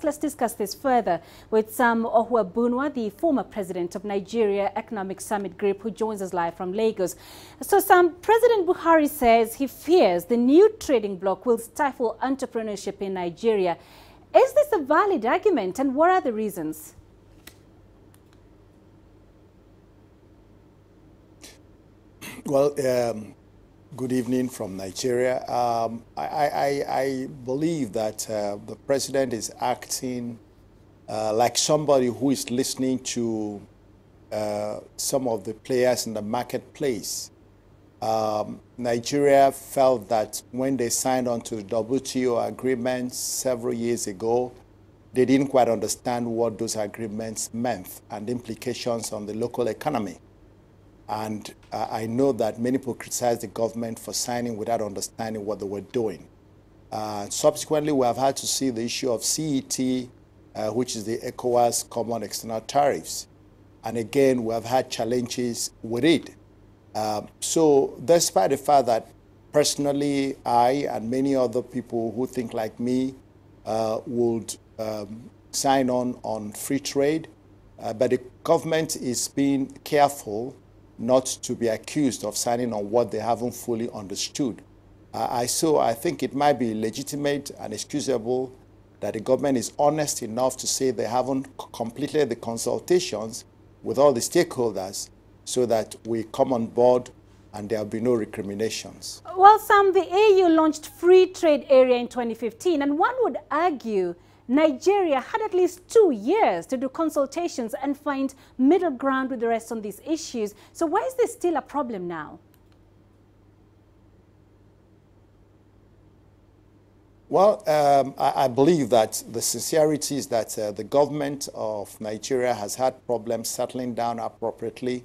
let's discuss this further with Sam Ohuabunwa, the former president of Nigeria Economic Summit Group, who joins us live from Lagos. So, Sam, President Buhari says he fears the new trading bloc will stifle entrepreneurship in Nigeria. Is this a valid argument, and what are the reasons? Well, good evening from Nigeria. I believe that the president is acting like somebody who is listening to some of the players in the marketplace. Nigeria felt that when they signed on to the WTO agreements several years ago, they didn't quite understand what those agreements meant and the implications on the local economy. And I know that many people criticized the government for signing without understanding what they were doing. Subsequently, we have had to see the issue of CET, which is the ECOWAS Common External Tariffs. And again, we have had challenges with it. So despite the fact that personally, I and many other people who think like me would sign on free trade, but the government is being careful not to be accused of signing on what they haven't fully understood. So I think it might be legitimate and excusable that the government is honest enough to say they haven't completed the consultations with all the stakeholders so that we come on board and there will be no recriminations. Well, Sam, the AU launched free trade area in 2015, and one would argue Nigeria had at least 2 years to do consultations and find middle ground with the rest on these issues. So why is this still a problem now? Well, I believe that the sincerity is that the government of Nigeria has had problems settling down appropriately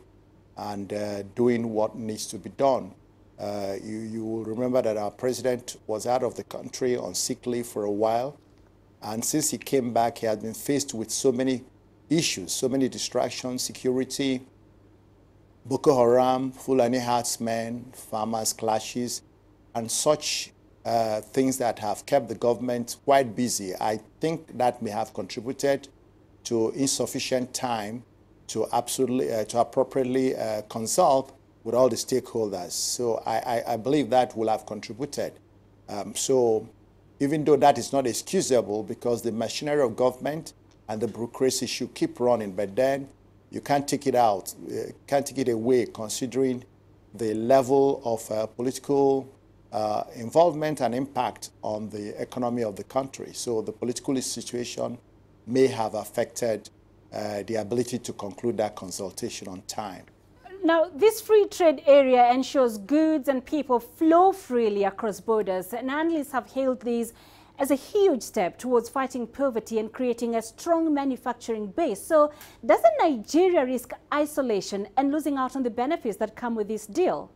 and doing what needs to be done. You will remember that our president was out of the country on sick leave for a while. And since he came back, he has been faced with so many issues, so many distractions, security, Boko Haram, Fulani herdsmen, farmers' clashes, and such things that have kept the government quite busy. I think that may have contributed to insufficient time to appropriately consult with all the stakeholders. So I believe that will have contributed. Even though that is not excusable because the machinery of government and the bureaucracy should keep running, but then you can't take it out, can't take it away considering the level of political involvement and impact on the economy of the country. So the political situation may have affected the ability to conclude that consultation on time. Now, this free trade area ensures goods and people flow freely across borders, and analysts have hailed these as a huge step towards fighting poverty and creating a strong manufacturing base. So, doesn't Nigeria risk isolation and losing out on the benefits that come with this deal?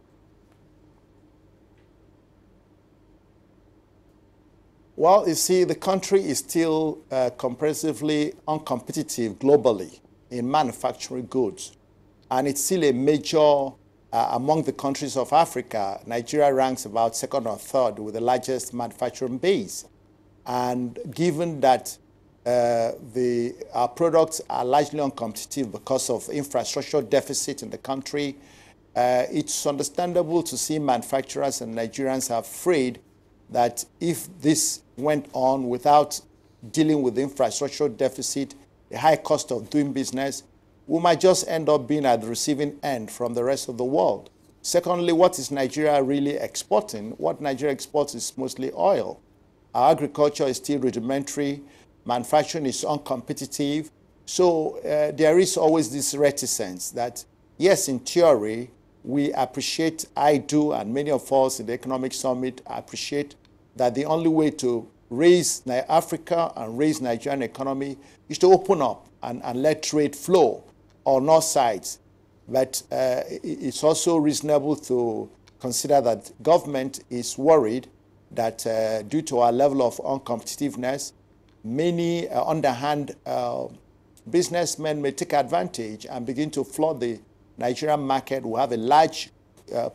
Well, you see, the country is still comparatively uncompetitive globally in manufacturing goods. And it's still a major, among the countries of Africa, Nigeria ranks about second or third with the largest manufacturing base. And given that our products are largely uncompetitive because of infrastructure deficit in the country, it's understandable to see manufacturers and Nigerians are afraid that if this went on without dealing with the infrastructure deficit, the high cost of doing business, we might just end up being at the receiving end from the rest of the world. Secondly, what is Nigeria really exporting? What Nigeria exports is mostly oil. Our agriculture is still rudimentary. Manufacturing is uncompetitive. So there is always this reticence that, yes, in theory, we appreciate, I do, and many of us in the Economic Summit appreciate that the only way to raise Africa and raise Nigerian economy is to open up and let trade flow on all sides. But it's also reasonable to consider that government is worried that due to our level of uncompetitiveness, many underhand businessmen may take advantage and begin to flood the Nigerian market. We have a large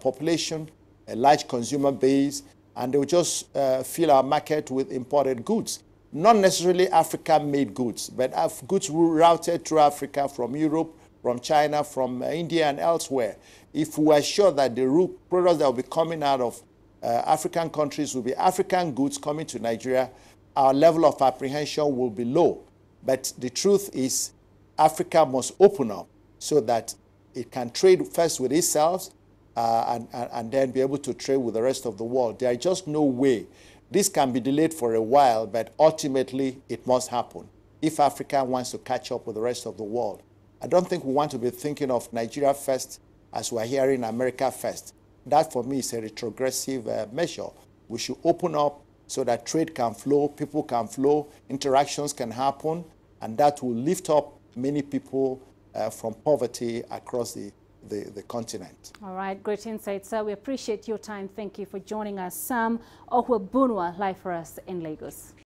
population, a large consumer base, and they will just fill our market with imported goods. not necessarily African-made goods, but goods routed through Africa from Europe, from China, from India, and elsewhere. If we are sure that the products that will be coming out of African countries will be African goods coming to Nigeria, our level of apprehension will be low. But the truth is, Africa must open up so that it can trade first with itself and then be able to trade with the rest of the world. There is just no way. This can be delayed for a while, but ultimately it must happen if Africa wants to catch up with the rest of the world. I don't think we want to be thinking of Nigeria first as we're hearing America first. That, for me, is a retrogressive measure. We should open up so that trade can flow, people can flow, interactions can happen, and that will lift up many people from poverty across the continent. All right, great insight, sir. We appreciate your time. Thank you for joining us. Sam Ohwebunwa, live for us in Lagos.